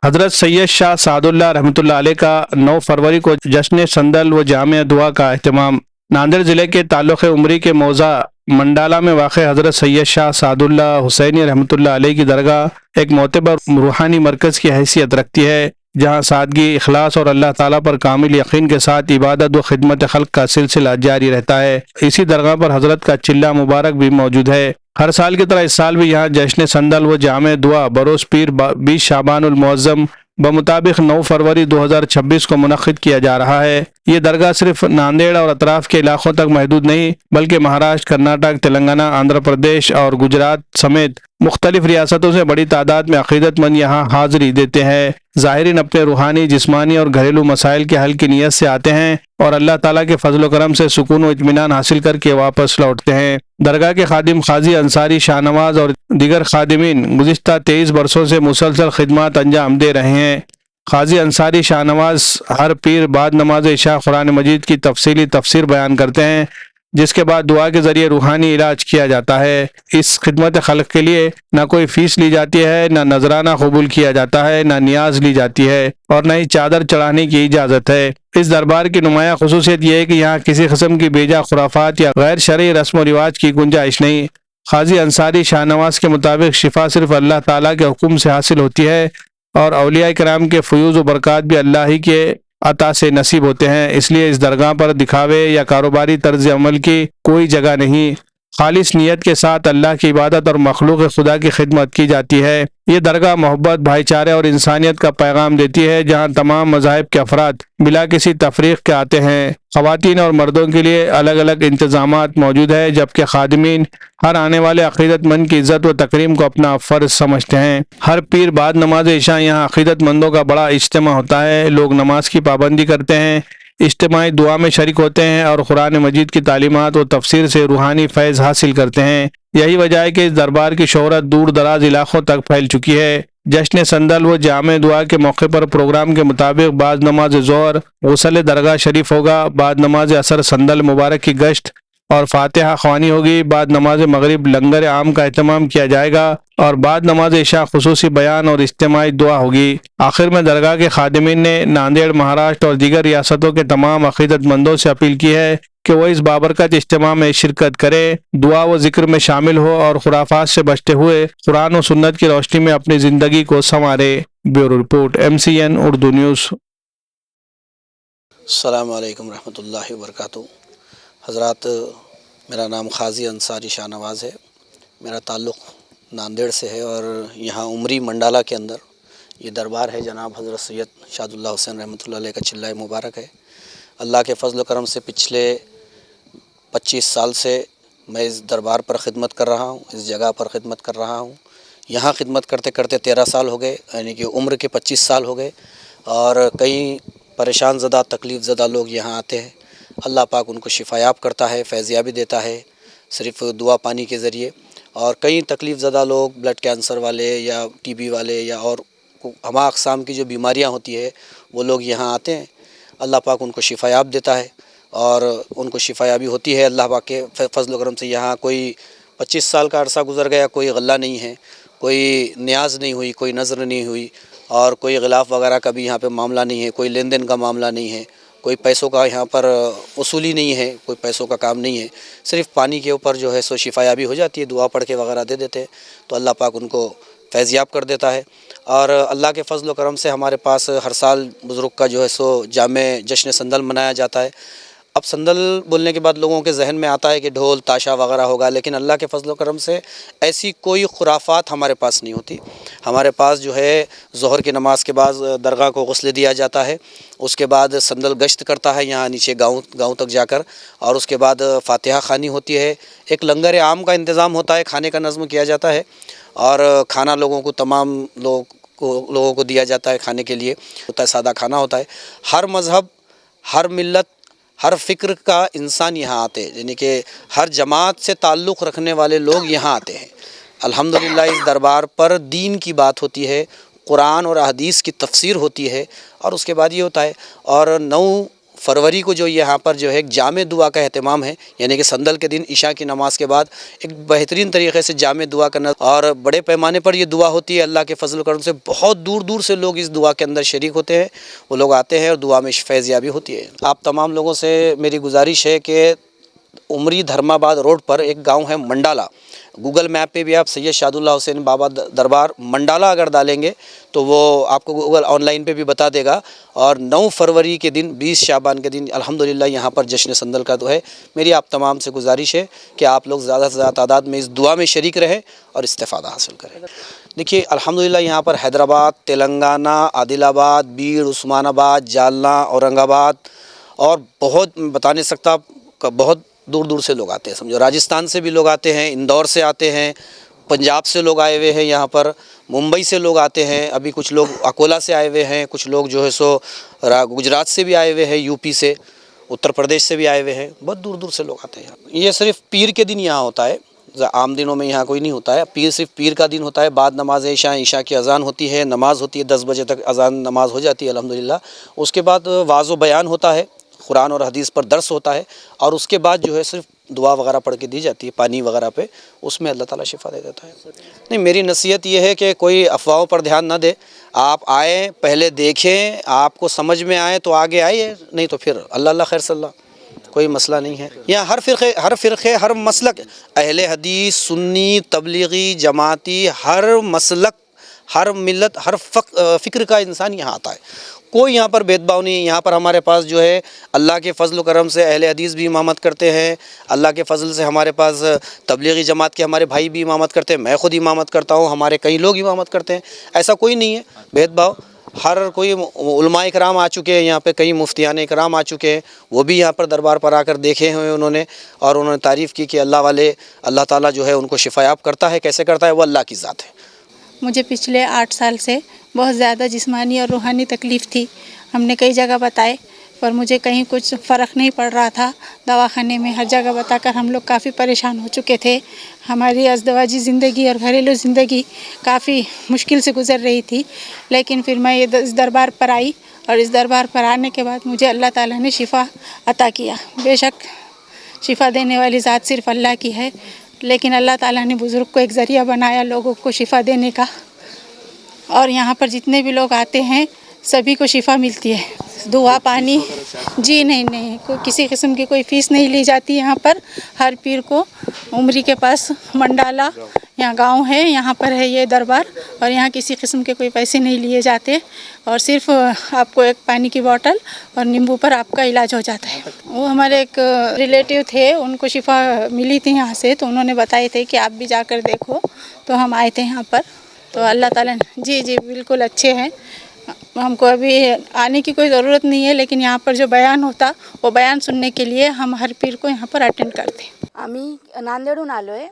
حضرت سید شاہ سعد اللہ رحمۃ اللہ علیہ کا 9 فروری کو جشن سندل و جامع دعا کا اہتمام۔ ناندیڑ ضلع کے تعلق عمری کے موضع منڈالہ میں واقع حضرت سید شاہ سعد اللہ حسینی رحمۃ اللہ علیہ کی درگاہ ایک معتبر روحانی مرکز کی حیثیت رکھتی ہے، جہاں سادگی، اخلاص اور اللہ تعالیٰ پر کامل یقین کے ساتھ عبادت و خدمت خلق کا سلسلہ جاری رہتا ہے۔ اسی درگاہ پر حضرت کا چلہ مبارک بھی موجود ہے۔ ہر سال کی طرح اس سال بھی یہاں جشن سندل و جامع دعا بروز پیر 20 شعبان المعظم بمطابق 9 فروری 2026 کو منعقد کیا جا رہا ہے۔ یہ درگاہ صرف ناندیڑ اور اطراف کے علاقوں تک محدود نہیں، بلکہ مہاراشٹر، کرناٹک، تلنگانہ، آندھرا پردیش اور گجرات سمیت مختلف ریاستوں سے بڑی تعداد میں عقیدت مند یہاں حاضری دیتے ہیں۔ زائرین اپنے روحانی، جسمانی اور گھریلو مسائل کے حل کی نیت سے آتے ہیں اور اللہ تعالیٰ کے فضل و کرم سے سکون و اطمینان حاصل کر کے واپس لوٹتے ہیں۔ درگاہ کے خادم قاضی انصاری شاہ نواز اور دیگر خادمین گزشتہ 23 برسوں سے مسلسل خدمات انجام دے رہے ہیں۔ قاضی انصاری شاہ نواز ہر پیر بعد نماز عشاء قرآن مجید کی تفصیلی تفسیر بیان کرتے ہیں، جس کے بعد دعا کے ذریعے روحانی علاج کیا جاتا ہے۔ اس خدمت خلق کے لیے نہ کوئی فیس لی جاتی ہے، نہ نذرانہ قبول کیا جاتا ہے، نہ نیاز لی جاتی ہے اور نہ ہی چادر چڑھانے کی اجازت ہے۔ اس دربار کی نمایاں خصوصیت یہ ہے کہ یہاں کسی قسم کی بیجا خرافات یا غیر شرعی رسم و رواج کی گنجائش نہیں۔ قاضی انصاری شاہ نواز کے مطابق شفا صرف اللہ تعالیٰ کے حکم سے حاصل ہوتی ہے اور اولیاء کرام کے فیوز و برکات بھی اللہ ہی کے عطا سے نصیب ہوتے ہیں۔ اس لیے اس درگاہ پر دکھاوے یا کاروباری طرز عمل کی کوئی جگہ نہیں۔ خالص نیت کے ساتھ اللہ کی عبادت اور مخلوق خدا کی خدمت کی جاتی ہے۔ یہ درگاہ محبت، بھائی چارے اور انسانیت کا پیغام دیتی ہے، جہاں تمام مذاہب کے افراد بلا کسی تفریق کے آتے ہیں۔ خواتین اور مردوں کے لیے الگ الگ انتظامات موجود ہیں، جبکہ خادمین ہر آنے والے عقیدت مند کی عزت و تکریم کو اپنا فرض سمجھتے ہیں۔ ہر پیر بعد نماز عشاء یہاں عقیدت مندوں کا بڑا اجتماع ہوتا ہے۔ لوگ نماز کی پابندی کرتے ہیں، اجتماعی دعا میں شریک ہوتے ہیں اور قرآن مجید کی تعلیمات و تفسیر سے روحانی فیض حاصل کرتے ہیں۔ یہی وجہ ہے کہ اس دربار کی شہرت دور دراز علاقوں تک پھیل چکی ہے۔ جشن سندل و جامع دعا کے موقع پر پروگرام کے مطابق بعد نماز ظہر غسل درگاہ شریف ہوگا، بعد نماز عصر سندل مبارک کی گشت اور فاتحہ خوانی ہوگی، بعد نماز مغرب لنگر عام کا اہتمام کیا جائے گا اور بعد نماز عشاء خصوصی بیان اور اجتماعی دعا ہوگی۔ آخر میں درگاہ کے خادمین نے ناندیڑ، مہاراشٹر اور دیگر ریاستوں کے تمام عقیدت مندوں سے اپیل کی ہے کہ وہ اس بابرکت اجتماع میں شرکت کریں، دعا و ذکر میں شامل ہو اور خرافات سے بچتے ہوئے قرآن و سنت کی روشنی میں اپنی زندگی کو سنوارے۔ Bureau report MCN Urdu news. السلام علیکم ورحمۃ اللہ وبرکاتہ۔ حضرات، میرا نام قاضی انصاری شاہ نواز ہے۔ میرا تعلق ناندیڑ سے ہے اور یہاں عمری منڈالہ کے اندر یہ دربار ہے جناب حضرت سید شاہد اللہ حسین رحمۃ اللہ علیہ کا چلہ مبارک ہے۔ اللہ کے فضل و کرم سے پچھلے 25 سال سے میں اس دربار پر خدمت کر رہا ہوں، اس جگہ پر خدمت کر رہا ہوں۔ یہاں خدمت کرتے کرتے 13 سال ہو گئے، یعنی کہ عمر کے 25 سال ہو گئے، اور کئی پریشان زدہ، تکلیف زدہ لوگ یہاں آتے ہیں۔ اللہ پاک ان کو شفایاب کرتا ہے، فیضیابی دیتا ہے صرف دعا پانی کے ذریعے۔ اور کئی تکلیف زدہ لوگ، بلڈ کینسر والے یا TB والے یا اور ہما اقسام کی جو بیماریاں ہوتی ہے، وہ لوگ یہاں آتے ہیں۔ اللہ پاک ان کو شفایاب دیتا ہے اور ان کو شفایابی ہوتی ہے اللہ پاک کے فضل و کرم سے۔ یہاں کوئی 25 سال کا عرصہ گزر گیا، کوئی غلہ نہیں ہے، کوئی نیاز نہیں ہوئی، کوئی نظر نہیں ہوئی اور کوئی غلاف وغیرہ کا بھی یہاں پہ معاملہ نہیں ہے، کوئی لین دین کا معاملہ نہیں ہے، کوئی پیسوں کا یہاں پر وصولی نہیں ہے، کوئی پیسوں کا کام نہیں ہے۔ صرف پانی کے اوپر جو ہے سو شفایابی ہو جاتی ہے، دعا پڑھ کے وغیرہ دے دیتے ہیں تو اللہ پاک ان کو فیضیاب کر دیتا ہے۔ اور اللہ کے فضل و کرم سے ہمارے پاس ہر سال بزرگ کا جو ہے سو جامع جشن سندل منایا جاتا ہے۔ اب سندل بولنے کے بعد لوگوں کے ذہن میں آتا ہے کہ ڈھول تاشا وغیرہ ہوگا، لیکن اللہ کے فضل و کرم سے ایسی کوئی خرافات ہمارے پاس نہیں ہوتی۔ ہمارے پاس جو ہے ظہر کی نماز کے بعد درگاہ کو غسل دیا جاتا ہے، اس کے بعد سندل گشت کرتا ہے یہاں نیچے گاؤں تک جا کر، اور اس کے بعد فاتحہ خوانی ہوتی ہے، ایک لنگر عام کا انتظام ہوتا ہے، کھانے کا نظم کیا جاتا ہے اور کھانا لوگوں کو تمام لوگوں کو دیا جاتا ہے کھانے کے لیے ہوتا ہے، سادہ کھانا ہوتا ہے۔ ہر مذہب، ہر ملت، ہر فکر کا انسان یہاں آتے ہیں، یعنی کہ ہر جماعت سے تعلق رکھنے والے لوگ یہاں آتے ہیں۔ الحمدللہ اس دربار پر دین کی بات ہوتی ہے، قرآن اور احادیث کی تفسیر ہوتی ہے، اور اس کے بعد یہ ہوتا ہے۔ اور 9 फरवरी को जो यहाँ पर जो है एक जामे दुआ का अहतमाम है, यानी कि संदल के दिन इशा की नमाज के बाद एक बेहतरीन तरीके से जामे दुआ करना, और बड़े पैमाने पर ये दुआ होती है। अल्लाह के फजल करम से बहुत दूर दूर से लोग इस दुआ के अंदर शरीक होते हैं, वो लोग आते हैं और दुआ में फैज़याबी होती है। आप तमाम लोगों से मेरी गुजारिश है कि उमरी धर्माबाद रोड पर एक गांव है मंडाला, गूगल मैप पे भी आप सैयद शादुल्लाह हुसैन बाबा दरबार मंडाला अगर डालेंगे तो वो आपको गूगल ऑनलाइन पे भी बता देगा। और 9 फरवरी के दिन 20 शाबान के दिन अल्हम्दुलिल्लाह यहाँ पर जश्न संदल का तो है। मेरी आप तमाम से गुजारिश है कि आप लोग ज़्यादा से ज़्यादा तादाद में इस दुआ में शरीक रहें और इस्तिफ़ादा हासिल करें। देखिए अल्हम्दुलिल्लाह यहाँ पर हैदराबाद, तेलंगाना, आदिलाबाद, बीड़, उस्मानाबाद, जालना, औरंगाबाद और बहुत बता नहीं सकता, बहुत दूर दूर से लोग आते हैं। समझो राजस्थान से भी लोग आते हैं, इंदौर से आते हैं, पंजाब से लोग आए हुए हैं यहाँ पर, मुंबई से लोग आते हैं, अभी कुछ लोग अकोला से आए हुए हैं, कुछ लोग जो है सो गुजरात से भी आए हुए हैं, यूपी से, उत्तर प्रदेश से भी आए हुए हैं, बहुत दूर दूर से लोग आते हैं। ये सिर्फ पीर के दिन यहाँ होता है, आम दिनों में यहाँ कोई नहीं होता है। पीर सिर्फ पीर का दिन होता है, बाद नमाज ईशा की अज़ान होती है, नमाज होती है, 10 बजे तक अज़ान नमाज हो जाती है अल्हम्दुलिल्लाह। उसके बाद वाज़ो बयान होता है, कुरान और हदीस पर दर्स होता है, और उसके बाद जो है सिर्फ दुआ वगैरह पढ़ के दी जाती है पानी वगैरह पे, उसमें अल्लाह ताला शिफा दे देता है। नहीं, मेरी नसीहत ये है कि कोई अफवाहों पर ध्यान ना दे, आप आए पहले देखें, आपको समझ में आए तो आगे आइए, नहीं तो फिर अल्लाह अल्लाह खैर सल्ला, कोई मसला नहीं है। यहाँ हर फ़िरक़े हर मसलक, अहले हदीस, सुन्नी, तबलीगी, जमाती, हर मसलक, हर मिलत, हर फ़िक्र का इंसान यहाँ आता है। कोई यहाँ पर भेदभाव नहीं है। यहाँ पर हमारे पास जो है अल्लाह के फ़ज़ल करम से अहले हदीस भी इमामत करते हैं, अल्लाह के फ़ज़ल से हमारे पास तबलीगी जमात के हमारे भाई भी इमामत करते हैं, मैं ख़ुद इमामत करता हूँ, हमारे कई लोग इमामत करते हैं। ऐसा कोई नहीं है भेदभाव। हर कोई उलमा इकराम आ चुके हैं यहाँ पे, कई मुफ्तियान इकराम आ चुके हैं, वो भी यहाँ पर दरबार पर आकर देखे हुए उन्होंने, और उन्होंने तारीफ़ की कि अल्लाह वाले, अल्लाह ताला जो है उनको शिफायाब करता है। कैसे करता है? वो अल्लाह की ज़ात है। मुझे पिछले 8 साल से बहुत ज़्यादा जिस्मानी और रूहानी तकलीफ़ थी। हमने कई जगह बताए पर मुझे कहीं कुछ फ़र्क नहीं पड़ रहा था। दवाखाने में हर जगह बताकर हम लोग काफ़ी परेशान हो चुके थे। हमारी अज़दवाजी ज़िंदगी और घरेलू ज़िंदगी काफ़ी मुश्किल से गुज़र रही थी, लेकिन फिर मैं इस दरबार पर आई, और इस दरबार पर आने के बाद मुझे अल्लाह ताला ने शिफ़ा अता किया। बेशक शिफ़ा देने वाली ज़ात सिर्फ़ अल्लाह की है, लेकिन अल्लाह ताला ने बुज़ुर्ग को एक ज़रिया बनाया लोगों को शिफ़ा देने का, और यहाँ पर जितने भी लोग आते हैं सभी को शिफ़ा मिलती है। दुआ पानी जी नहीं, कोई किसी किस्म की कोई फ़ीस नहीं ली जाती यहाँ पर। हर पीर को उमरी के पास मंडाला यहाँ गांव है, यहाँ पर है ये दरबार, और यहाँ किसी किस्म के कोई पैसे नहीं लिए जाते, और सिर्फ आपको एक पानी की बोतल और नींबू पर आपका इलाज हो जाता है। वो हमारे एक रिलेटिव थे, उनको शिफ़ा मिली थी यहाँ से, तो उन्होंने बताए थे कि आप भी जाकर देखो, तो हम आए थे यहाँ पर। तो अल्लाह ताला जी बिल्कुल अच्छे हैं। हमको अभी आने की कोई ज़रूरत नहीं है, लेकिन यहाँ पर जो बयान होता वो बयान सुनने के लिए हम हर पीर को यहाँ पर अटेंड करते हैं। आम्ही नांदेडहून आलो आहे।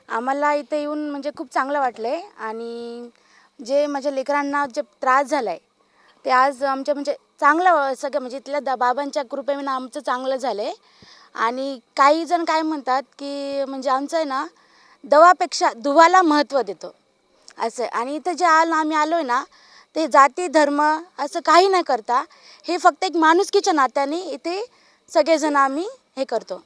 आम्हाला इथे येऊन म्हणजे खूप चांगलं वाटलं आहे, आणि जे माझ्या लेकरांना जे त्रास झाला आहे ते आज आमच्या म्हणजे चांगलं सगळं म्हणजे इथल्या बाबांच्या कृपेने आमचं चांगलं झालं आहे। आणि काही जण काय म्हणतात की म्हणजे आमचं आहे ना दवापेक्षा दुवाला महत्त्व देतो असं, आणि इथं जे आम्ही आलो आहे ना ते जाती धर्म असं काही न करता हे फक्त एक माणुसकीच्या नात्याने इथे सगळेजण आम्ही हे करतो,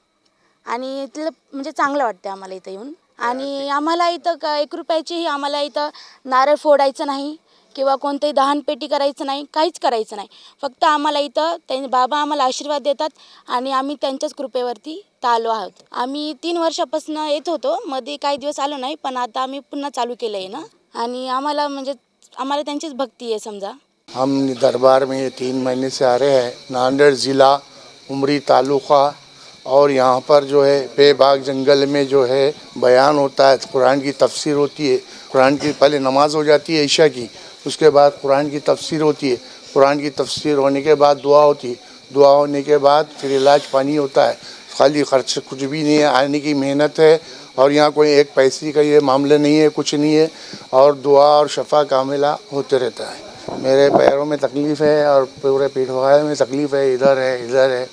आणि इथलं म्हणजे चांगलं वाटतं आम्हाला इथं येऊन। आणि आम्हाला इथं 1 रुपयाचीही आम्हाला इथं नारळ फोडायचं नाही किंवा कोणतेही दहनपेटी करायचं नाही, काहीच करायचं नाही। फक्त आम्हाला इथं त्यांचे बाबा आम्हाला आशीर्वाद देतात, आणि आम्ही त्यांच्याच कृपेवरती आलो आहोत। आम्ही 3 वर्षापासून येत होतो, मध्ये काही दिवस आलो नाही, पण आता आम्ही पुन्हा चालू केलं आहे ना, आणि आम्हाला म्हणजे हमारे त्यांचीच भक्ति है समझा। हम दरबार में ये 3 महीने से आ रहे हैं। नांदेड़ ज़िला, उमरी तालुका, और यहाँ पर जो है बेबाग जंगल में जो है बयान होता है, कुरान की तफसीर होती है। कुरान की पहले नमाज हो जाती है ईशा की, उसके बाद कुरान की तफसीर होती है। कुरान की तफसीर होने के बाद दुआ होती है, दुआ होने के बाद फिर इलाज पानी होता है। खाली खर्च कुछ भी नहीं है, आने की मेहनत है, और यहाँ कोई एक पैसे का ये मामले नहीं है, कुछ नहीं है, और दुआ और शफा कामिला होते रहता है। मेरे पैरों में तकलीफ़ है और पूरे पीठ वगैरह में तकलीफ़ है, इधर है।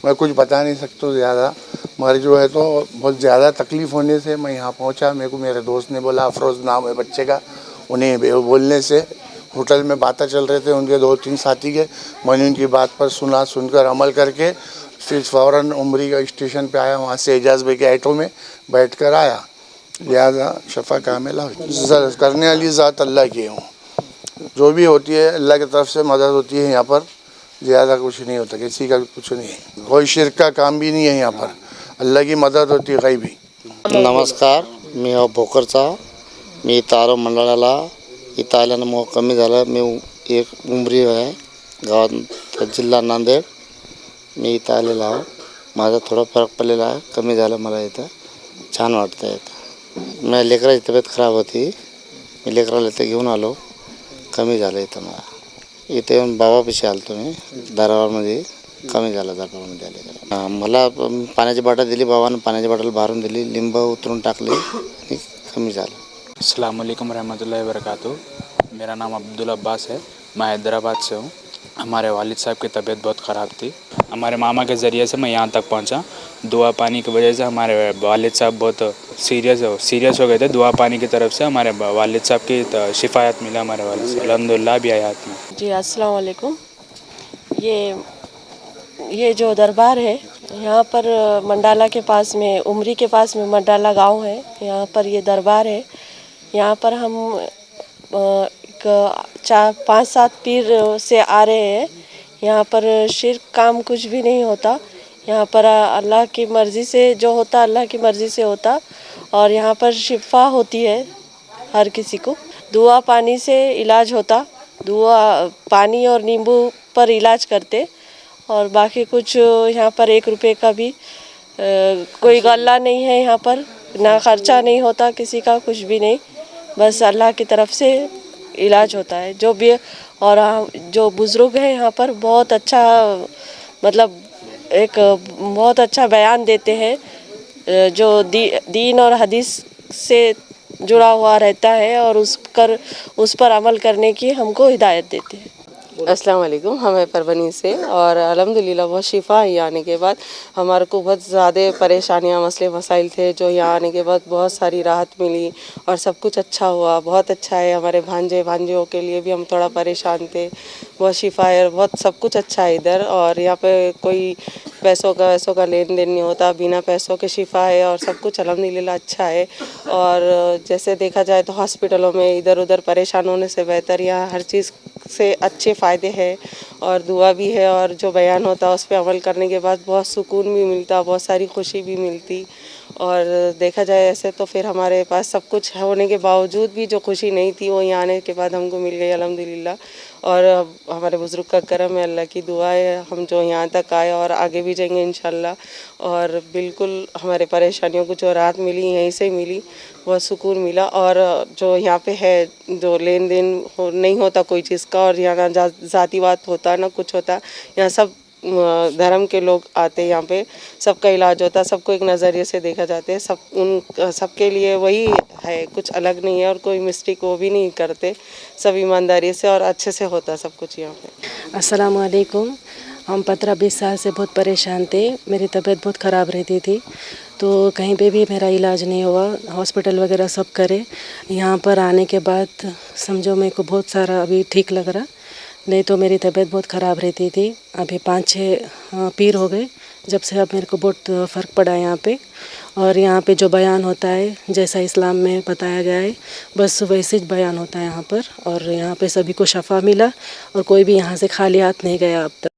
मैं कुछ बता नहीं सकता ज़्यादा, मगर जो है तो बहुत ज़्यादा तकलीफ़ होने से मैं यहाँ पहुँचा। मेरे को मेरे दोस्त ने बोला, अफरोज़ नाम है बच्चे का, उन्हें बोलने से होटल में बातें चल रहे थे उनके 2-3 साथी के, मैंने उनकी बात पर सुनकर अमल करके फिर फ़ौरन उमरी का स्टेशन पे आया, वहाँ से एजाज भाई के ऑटो में बैठ कर आया। लिहाजा शफा कामिला करने वाली ज़ात अल्लाह की हूँ, जो भी होती है अल्लाह की तरफ से मदद होती है। यहाँ पर ज़्यादा कुछ नहीं होता, किसी का कुछ नहीं है, कोई शिरक का काम भी नहीं है यहाँ पर, अल्लाह की मदद होती है गैबी। नमस्कार, मी भोकरचा, मी इथं आलो मंडळाला. इथं आल्यानं मोह कमी झालं. मी एक उमरी आहे गावात, जिल्हा नांदेड. मी इथं आलेलो आहे, माझा थोडा फरक पडलेला आहे, कमी झालं मला. इथं छान वाटतं. इथं माझ्या लेकराची तब्येत खराब होती, मी लेकराला इथं घेऊन आलो, कमी झालं इथं मला. इथे येऊन बाबापाशी आलो तुम्ही दारावरमध्ये, कमी झालं दारावरमध्ये आले. मला पाण्याची बॉटल दिली, बाबानं पाण्याची बॉटल भरून दिली, लिंब उतरून टाकले आणि कमी झालं. अस्सलाम वालेकुम रहमतुल्लाहि वबरकातुहू। मेरा नाम अब्दुल अब्बास है, मैं हैदराबाद से हूँ। हमारे वालिद साहब की तबीयत बहुत ख़राब थी, हमारे मामा के ज़रिए से मैं यहाँ तक पहुँचा। दुआ पानी की वजह से हमारे वालिद साहब बहुत सीरियस हो गए थे। दुआ पानी की तरफ से हमारे वालिद साहब की शिफायत मिला हमारे वालिद से, अल्हम्दुलिल्लाह भी हयात में। जी अस्सलाम वालेकुम। ये जो दरबार है यहाँ पर मंडाला के पास में, उमरी के पास में मंडाला गांव है, यहाँ पर ये दरबार है। यहाँ पर हम 4-5-7 पीर से आ रहे हैं। यहाँ पर शिरक काम कुछ भी नहीं होता, यहाँ पर अल्लाह की मर्ज़ी से जो होता अल्लाह की मर्ज़ी से होता, और यहाँ पर शिफा होती है हर किसी को। दुआ पानी से इलाज होता, दुआ पानी और नींबू पर इलाज करते, और बाकी कुछ यहाँ पर 1 रुपये का भी कोई गल्ला नहीं है। यहाँ पर ना खर्चा नहीं होता किसी का, कुछ भी नहीं, बस अल्लाह की तरफ से इलाज होता है जो भी। और जो बुज़ुर्ग हैं यहाँ पर बहुत अच्छा, मतलब एक बहुत अच्छा बयान देते हैं, जो दीन और हदीस से जुड़ा हुआ रहता है, और उस पर अमल करने की हमको हिदायत देते हैं। अस्सलाम वालेकुम, हम हैं परवनी से, और अल्हम्दुलिल्लाह बहुत शिफा है यहाँ आने के बाद। हमारे को बहुत ज़्यादा परेशानियाँ मसले मसाइल थे, जो यहाँ आने के बाद बहुत सारी राहत मिली और सब कुछ अच्छा हुआ, बहुत अच्छा है। हमारे भांजियों के लिए भी हम थोड़ा परेशान थे, बहुत शिफा है, बहुत सब कुछ अच्छा है इधर। और यहाँ पे कोई पैसों का लेन देन नहीं होता, बिना पैसों के शिफा है, और सब कुछ अल्हम्दुलिल्लाह अच्छा है। और जैसे देखा जाए तो हॉस्पिटलों में इधर उधर परेशान होने से बेहतर यहाँ हर चीज़ से अच्छे फ़ायदे हैं, और दुआ भी है, और जो बयान होता है उस पर अमल करने के बाद बहुत सुकून भी मिलता, बहुत सारी खुशी भी मिलती। और देखा जाए ऐसे तो फिर हमारे पास सब कुछ होने के बावजूद भी जो खुशी नहीं थी वो यहाँ आने के बाद हमको मिल गई अल्हम्दुलिल्लाह। और हमारे बुज़ुर्ग का करम है, अल्लाह की दुआ है, हम जो यहाँ तक आए और आगे भी जाएंगे इंशाल्लाह। और बिल्कुल हमारे परेशानियों को जो राहत मिली यहीं से मिली, बहुत सुकून मिला। और जो यहाँ पे है, जो लेन देन नहीं होता कोई चीज़ का, और यहाँ ना ज़ाती बात होता ना कुछ होता, यहाँ सब धर्म के लोग आते, यहाँ पे सबका इलाज होता, सबको एक नज़रिए से देखा जाते हैं, सबके लिए वही है, कुछ अलग नहीं है, और कोई मिस्टेक वो भी नहीं करते, सब ईमानदारी से और अच्छे से होता सब कुछ यहाँ पे। अस्सलाम वालेकुम। हम 15-20 साल से बहुत परेशान थे, मेरी तबीयत बहुत ख़राब रहती थी, तो कहीं पे भी मेरा इलाज नहीं हुआ, हॉस्पिटल वगैरह सब करे। यहाँ पर आने के बाद समझो मेरे को बहुत सारा अभी ठीक लग रहा, नहीं तो मेरी तबीयत बहुत ख़राब रहती थी। अभी 5-6 पीर हो गए जब से, अब मेरे को बहुत फ़र्क पड़ा यहाँ पे। और यहाँ पे जो बयान होता है जैसा इस्लाम में बताया गया है, बस वैसे ही बयान होता है यहाँ पर। और यहाँ पे सभी को शफा मिला, और कोई भी यहाँ से खाली हाथ नहीं गया अब तक।